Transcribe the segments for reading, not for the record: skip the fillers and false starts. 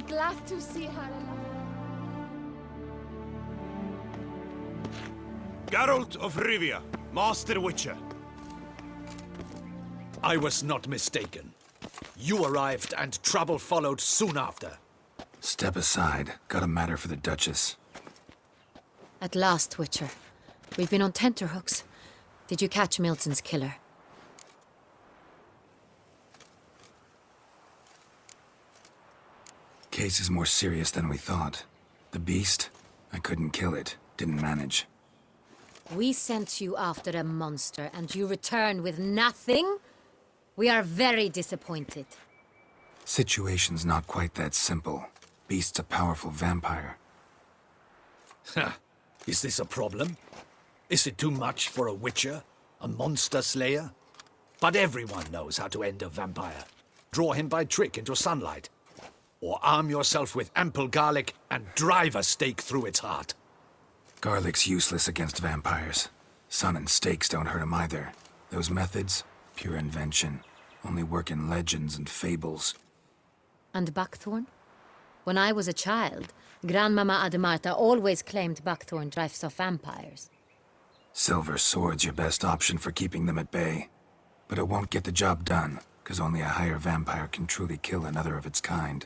glad to see her alive. Geralt of Rivia, Master Witcher. I was not mistaken. You arrived and trouble followed soon after. Step aside. Got a matter for the Duchess. At last, Witcher. We've been on tenterhooks. Did you catch Milton's killer? Case is more serious than we thought. The beast? I couldn't kill it. Didn't manage. We sent you after a monster, and you return with nothing? We are very disappointed. Situation's not quite that simple. Beast's a powerful vampire. Ha! Is this a problem? Is it too much for a Witcher? A monster slayer? But everyone knows how to end a vampire. Draw him by trick into sunlight. Or arm yourself with ample garlic and drive a stake through its heart. Garlic's useless against vampires. Sun and stakes don't hurt him either. Those methods, pure invention. Only work in legends and fables. And buckthorn? When I was a child, Grandmama Ademarta always claimed buckthorn drives off vampires. Silver sword's your best option for keeping them at bay. But it won't get the job done, because only a higher vampire can truly kill another of its kind.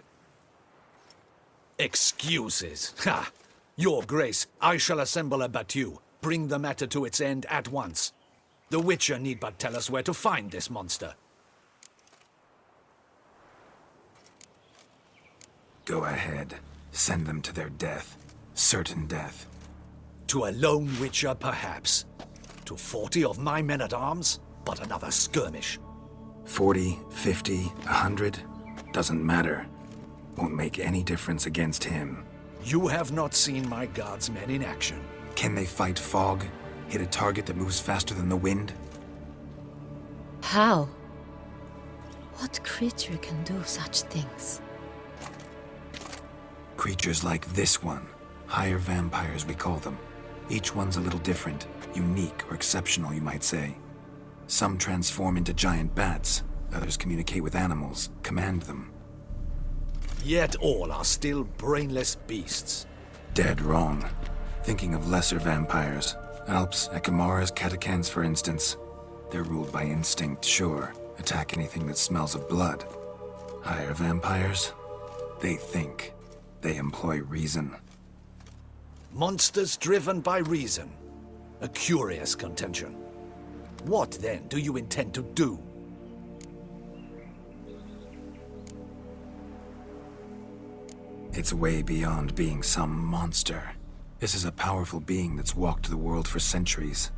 Excuses. Ha! Your Grace, I shall assemble a battue. Bring the matter to its end at once. The Witcher need but tell us where to find this monster. Go ahead. Send them to their death. Certain death. To a lone Witcher, perhaps. To 40 of my men-at-arms, but another skirmish. 40, 50, 100? Doesn't matter. Won't make any difference against him. You have not seen my guardsmen in action. Can they fight fog? Hit a target that moves faster than the wind? How? What creature can do such things? Creatures like this one. Higher vampires, we call them. Each one's a little different. Unique or exceptional, you might say. Some transform into giant bats. Others communicate with animals, command them. Yet all are still brainless beasts. Dead wrong. Thinking of lesser vampires. Alps, Ekamaras, Catacans, for instance. They're ruled by instinct, sure. Attack anything that smells of blood. Higher vampires? They think. They employ reason. Monsters driven by reason. A curious contention. What, then, do you intend to do? It's way beyond being some monster. This is a powerful being that's walked the world for centuries.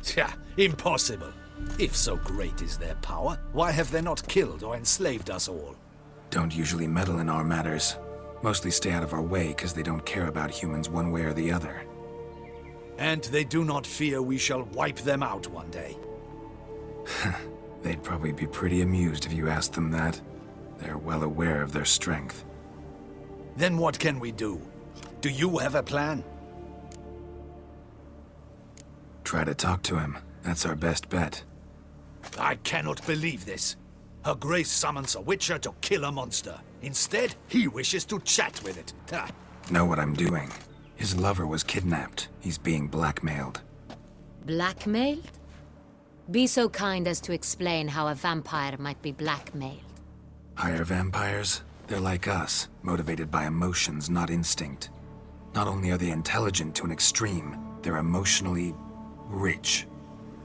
Tja, impossible. If so great is their power, why have they not killed or enslaved us all? Don't usually meddle in our matters. Mostly stay out of our way because they don't care about humans one way or the other. And they do not fear we shall wipe them out one day. They'd probably be pretty amused if you asked them that. They're well aware of their strength. Then what can we do? Do you have a plan? Try to talk to him. That's our best bet. I cannot believe this. Her Grace summons a Witcher to kill a monster. Instead, he wishes to chat with it. Ha. Know what I'm doing. His lover was kidnapped. He's being blackmailed. Blackmailed? Be so kind as to explain how a vampire might be blackmailed. Higher vampires? They're like us, motivated by emotions, not instinct. Not only are they intelligent to an extreme, they're emotionally rich.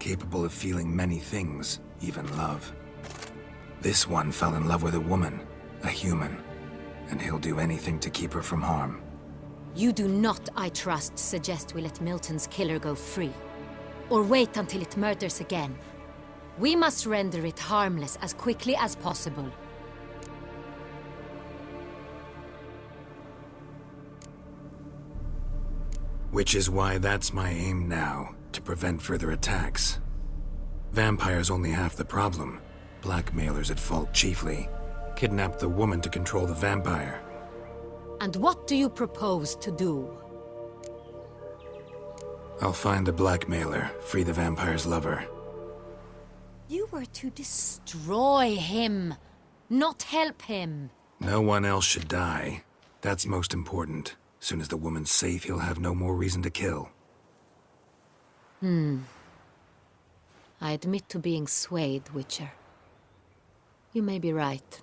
Capable of feeling many things, even love. This one fell in love with a woman, a human, and he'll do anything to keep her from harm. You do not, I trust, suggest we let Milton's killer go free. Or wait until it murders again. We must render it harmless as quickly as possible. Which is why that's my aim now, to prevent further attacks. Vampires only half the problem. Blackmailers at fault chiefly. Kidnapped the woman to control the vampire. And what do you propose to do? I'll find the blackmailer, free the vampire's lover. You were to destroy him, not help him. No one else should die. That's most important. Soon as the woman's safe, he'll have no more reason to kill. I admit to being swayed, Witcher. You may be right.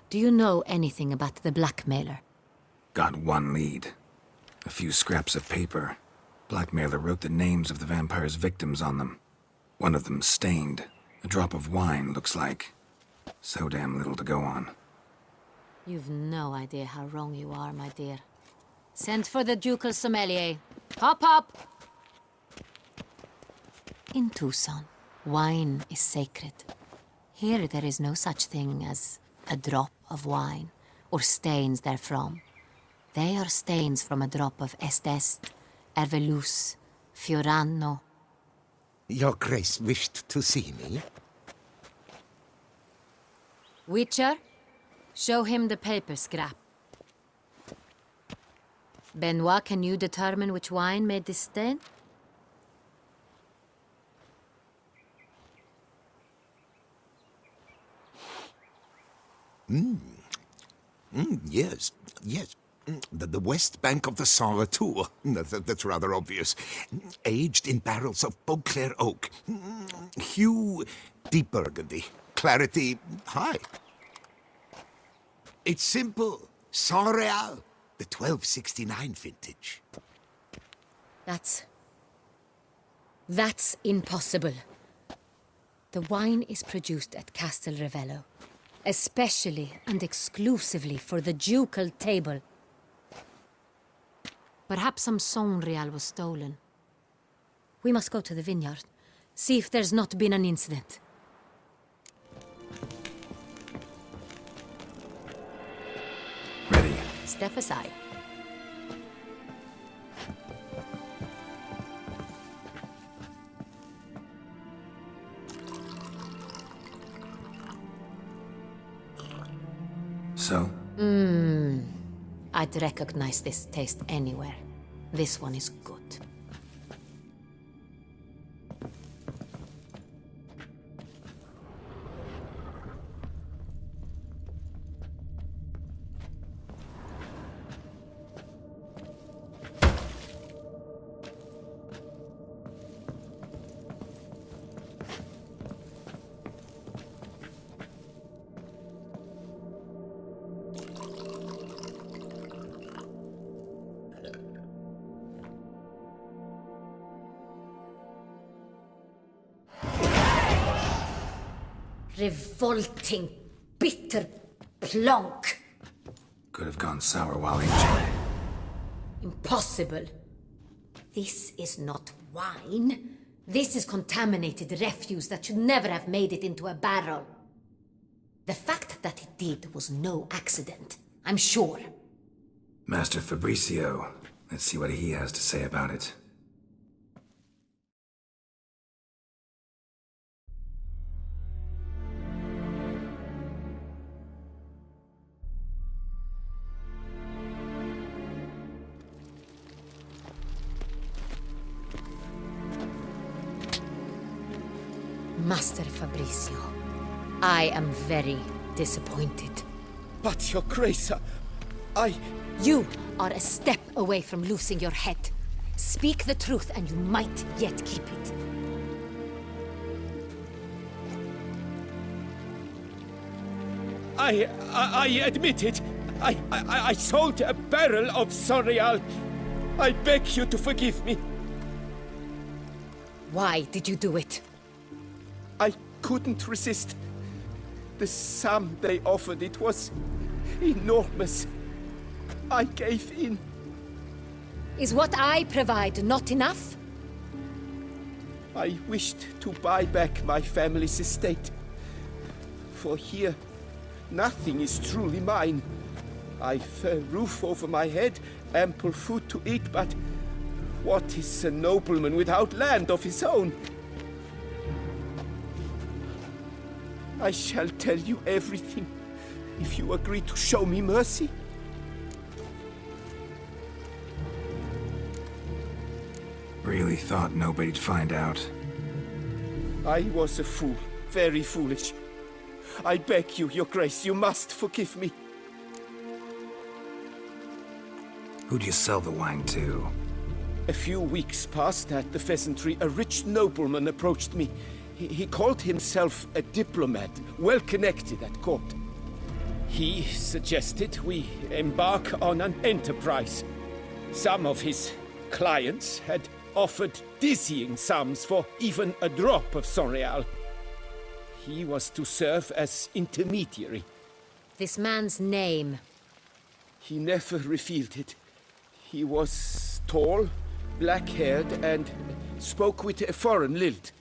Do you know anything about the blackmailer? Got one lead. A few scraps of paper. Blackmailer wrote the names of the vampire's victims on them. One of them stained. A drop of wine, looks like. So damn little to go on. You've no idea how wrong you are, my dear. Send for the ducal sommelier. Hop, hop! In Tucson, wine is sacred. Here there is no such thing as a drop of wine, or stains therefrom. They are stains from a drop of Est, Ervelus, Fiorano. Your Grace wished to see me? Witcher, show him the paper scrap. Benoit, can you determine which wine made this stain? Yes, yes. The west bank of the Sagrado. That's rather obvious. Aged in barrels of Beauclair oak. Hue, deep burgundy. Clarity, high. It's simple. Saint-Réal, the 1269 vintage. That's impossible. The wine is produced at Castel Ravello, especially and exclusively for the ducal table. Perhaps some Saint-Réal was stolen. We must go to the vineyard, see if there's not been an incident. Ready. Step aside. So? I'd recognize this taste anywhere. This one is good. Revolting, bitter plonk. Could have gone sour while aging. Impossible. This is not wine. This is contaminated refuse that should never have made it into a barrel. The fact that it did was no accident, I'm sure. Master Fabricio. Let's see what he has to say about it. Master Fabricio, I am very disappointed. But, Your Grace, You are a step away from losing your head. Speak the truth and you might yet keep it. I admit it. I sold a barrel of Saint-Réal. I beg you to forgive me. Why did you do it? I couldn't resist. The sum they offered, it was enormous. I gave in. Is what I provide not enough? I wished to buy back my family's estate. For here, nothing is truly mine. I've a roof over my head, ample food to eat, but what is a nobleman without land of his own? I shall tell you everything, if you agree to show me mercy. Really thought nobody'd find out. I was a fool, very foolish. I beg you, Your Grace, you must forgive me. Who'd you sell the wine to? A few weeks past at the pheasantry, a rich nobleman approached me. He called himself a diplomat, well connected at court. He suggested we embark on an enterprise. Some of his clients had offered dizzying sums for even a drop of Sonreal. He was to serve as intermediary. This man's name. He never revealed it. He was tall, black-haired, and spoke with a foreign lilt.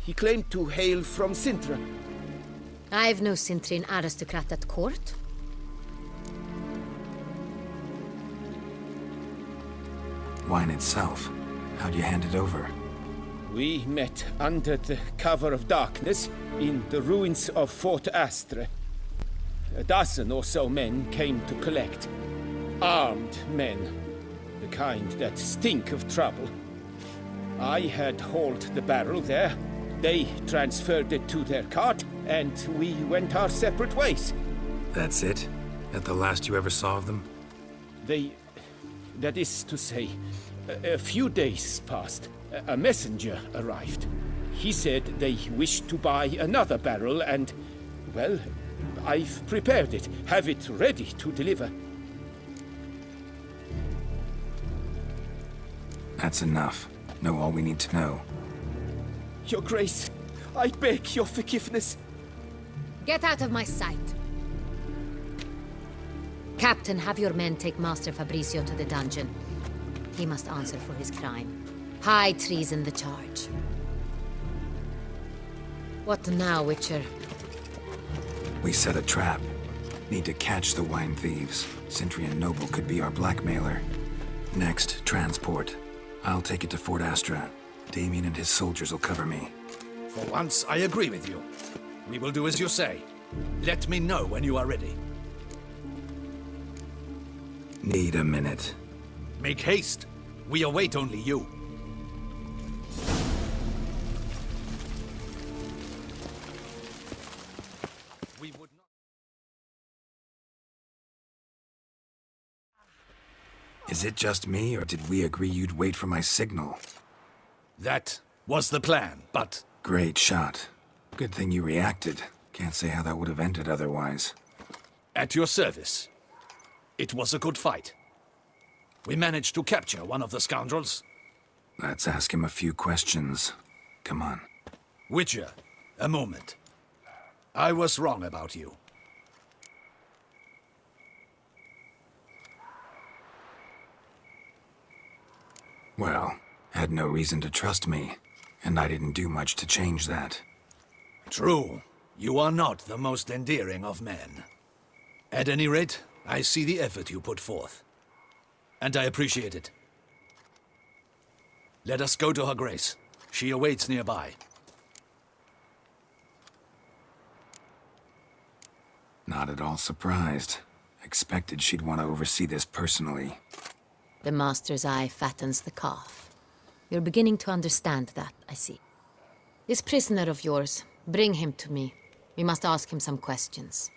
He claimed to hail from Sintra. I've no Sintrin aristocrat at court. Wine itself. How'd you hand it over? We met under the cover of darkness in the ruins of Fort Astre. A dozen or so men came to collect. Armed men. The kind that stink of trouble. I had hauled the barrel there. They transferred it to their cart, and we went our separate ways. That's it? That the last you ever saw of them? That is to say, a few days passed. A messenger arrived. He said they wished to buy another barrel and, well, I've prepared it. Have it ready to deliver. That's enough. Know all we need to know. Your Grace, I beg your forgiveness. Get out of my sight. Captain, have your men take Master Fabrizio to the dungeon. He must answer for his crime. High treason the charge. What now, Witcher? We set a trap. Need to catch the wine thieves. Cintrian Noble could be our blackmailer. Next, transport. I'll take it to Fort Astra. Damien and his soldiers will cover me. For once, I agree with you. We will do as you say. Let me know when you are ready. Need a minute. Make haste. We await only you. We would not... Is it just me, or did we agree you'd wait for my signal? That was the plan, but... Great shot. Good thing you reacted. Can't say how that would have ended otherwise. At your service. It was a good fight. We managed to capture one of the scoundrels. Let's ask him a few questions. Come on. Witcher, a moment. I was wrong about you. Well, had no reason to trust me, and I didn't do much to change that. True. You are not the most endearing of men. At any rate, I see the effort you put forth. And I appreciate it. Let us go to her grace. She awaits nearby. Not at all surprised. Expected she'd want to oversee this personally. The master's eye fattens the calf. You're beginning to understand that, I see. This prisoner of yours, bring him to me. We must ask him some questions.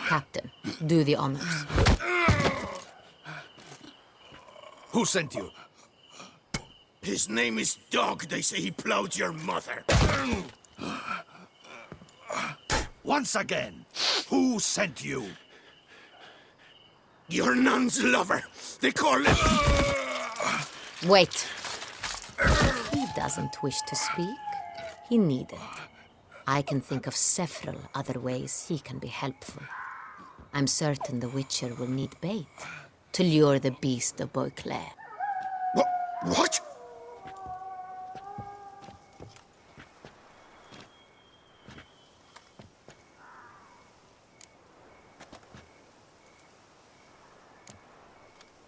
Captain, do the honors. Who sent you? His name is Dog. They say he plowed your mother. Once again, who sent you? Your nun's lover. They call him... Wait. He doesn't wish to speak. He needn't. I can think of several other ways he can be helpful. I'm certain the Witcher will need bait to lure the beast of Beauclair. What?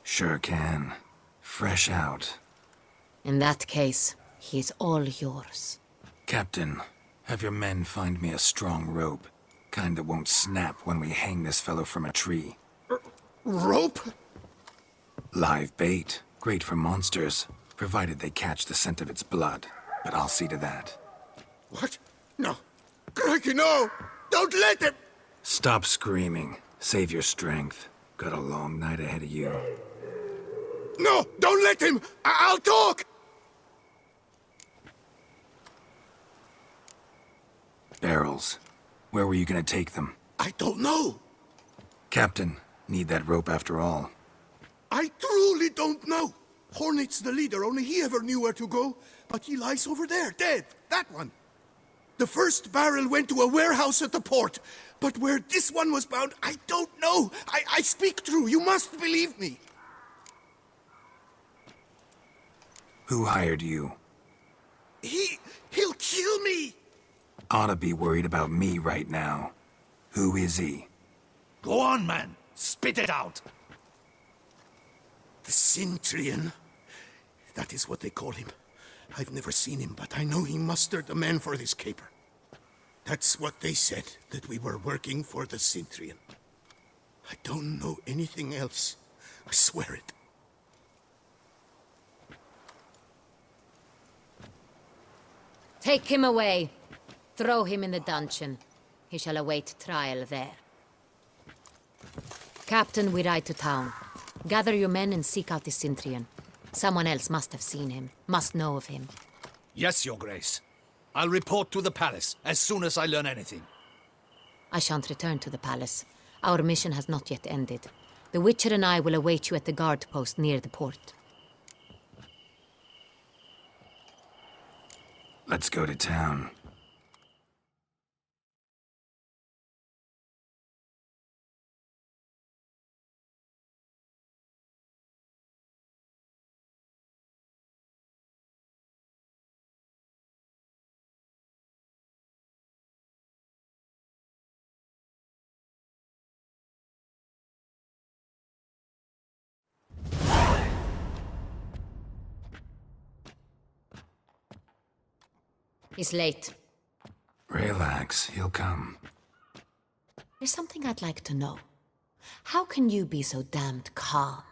Sure can. Fresh out. In that case, he's all yours. Captain, have your men find me a strong rope. Kind that won't snap when we hang this fellow from a tree. Rope? Live bait. Great for monsters. provided they catch the scent of its blood. But I'll see to that. What? No. Crikey, no! Don't let him! Stop screaming. Save your strength. Got a long night ahead of you. No! Don't let him! I'll talk! Barrels. Where were you gonna take them? I don't know. Captain, need that rope after all. I truly don't know. Hornet's the leader, only he ever knew where to go. But he lies over there, dead. That one. The first barrel went to a warehouse at the port. But where this one was bound, I don't know. I speak true. You must believe me. Who hired you? He'll kill me. Oughta be worried about me right now. Who is he? Go on, man. Spit it out. The Cintrian. That is what they call him. I've never seen him, but I know he mustered the men for this caper. That's what they said, that we were working for the Cintrian. I don't know anything else. I swear it. Take him away. Throw him in the dungeon. He shall await trial there. Captain, we ride to town. Gather your men and seek out the Cintrian. Someone else must have seen him, must know of him. Yes, Your Grace. I'll report to the palace as soon as I learn anything. I shan't return to the palace. Our mission has not yet ended. The Witcher and I will await you at the guard post near the port. Let's go to town. He's late. Relax, he'll come. There's something I'd like to know. How can you be so damned calm?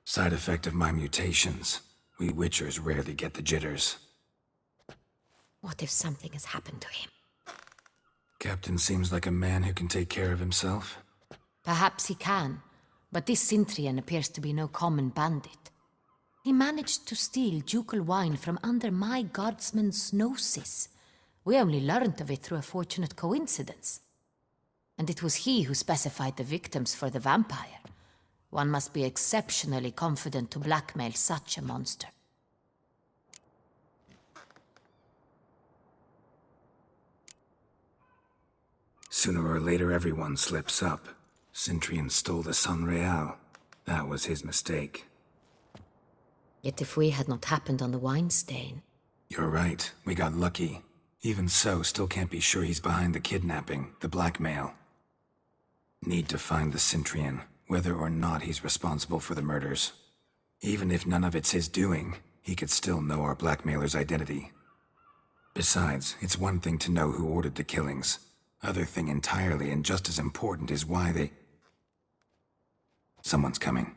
Side effect of my mutations. We Witchers rarely get the jitters. What if something has happened to him? Captain seems like a man who can take care of himself. Perhaps he can, but this Cintrian appears to be no common bandit. He managed to steal ducal wine from under my guardsman's noses. We only learned of it through a fortunate coincidence. And it was he who specified the victims for the vampire. One must be exceptionally confident to blackmail such a monster. Sooner or later everyone slips up. Cintrian stole the San Real. That was his mistake. Yet if we had not happened on the wine stain... You're right, we got lucky. Even so, still can't be sure he's behind the kidnapping, the blackmail. Need to find the Cintrian, whether or not he's responsible for the murders. Even if none of it's his doing, he could still know our blackmailer's identity. Besides, it's one thing to know who ordered the killings. Other thing entirely, and just as important, is why they... Someone's coming.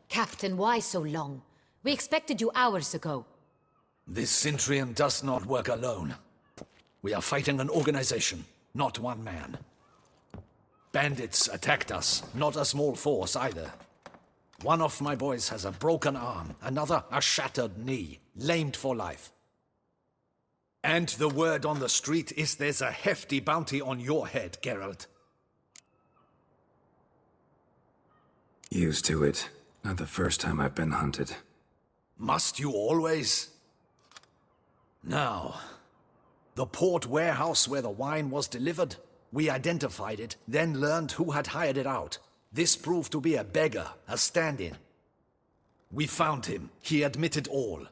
Captain, why so long? We expected you hours ago. This Cintrian does not work alone. We are fighting an organization, not one man. Bandits attacked us, not a small force either. One of my boys has a broken arm, another a shattered knee, lamed for life. And the word on the street is there's a hefty bounty on your head, Geralt. Used to it. Not the first time I've been hunted. Must you always? Now, the port warehouse where the wine was delivered, we identified it, then learned who had hired it out. This proved to be a beggar, a stand-in. We found him. He admitted all.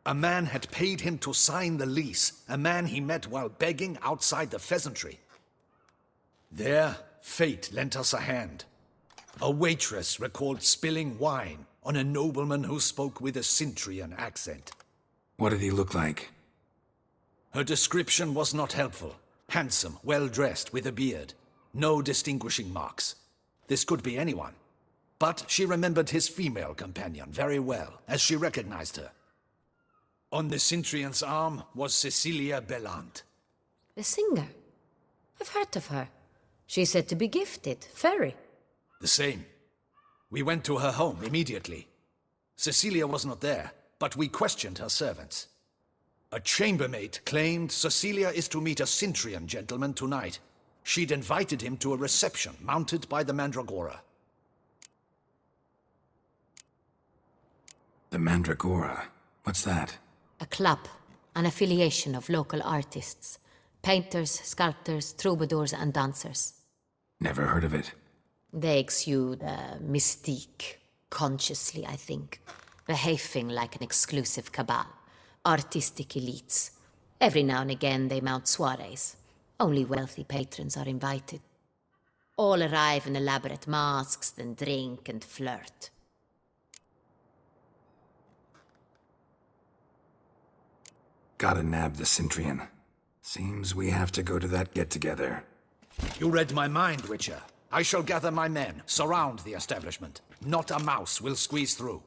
A man had paid him to sign the lease, a man he met while begging outside the pheasantry. There, fate lent us a hand. A waitress recalled spilling wine on a nobleman who spoke with a Cintrian accent. What did he look like? Her description was not helpful. Handsome, well-dressed, with a beard. No distinguishing marks. This could be anyone. But she remembered his female companion very well, as she recognized her. On the Cintrian's arm was Cecilia Bellant. The singer? I've heard of her. She's said to be gifted, very. The same. We went to her home immediately. Cecilia was not there, but we questioned her servants. A chambermaid claimed Cecilia is to meet a Cintrian gentleman tonight. She'd invited him to a reception mounted by the Mandragora. The Mandragora? What's that? A club, an affiliation of local artists. Painters, sculptors, troubadours and dancers. Never heard of it. They exude mystique, consciously, I think. Behaving like an exclusive cabal. Artistic elites. Every now and again they mount soirees. Only wealthy patrons are invited. All arrive in elaborate masks, then drink and flirt. Gotta nab the Cintrian. Seems we have to go to that get-together. You read my mind, Witcher. I shall gather my men, surround the establishment. Not a mouse will squeeze through.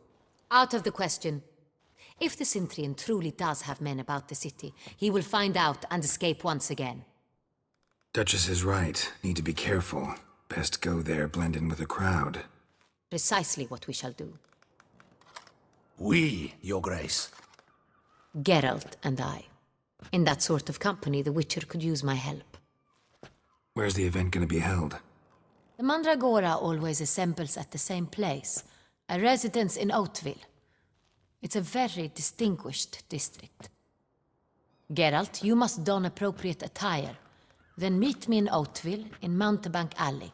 Out of the question. If the Cintrian truly does have men about the city, he will find out and escape once again. Duchess is right. Need to be careful. Best go there, blend in with the crowd. Precisely what we shall do. We, Your Grace. Geralt and I. In that sort of company, the Witcher could use my help. Where's the event gonna be held? The Mandragora always assembles at the same place, a residence in Oatville. It's a very distinguished district. Geralt, you must don appropriate attire. Then meet me in Oatville, in Mountebank Alley.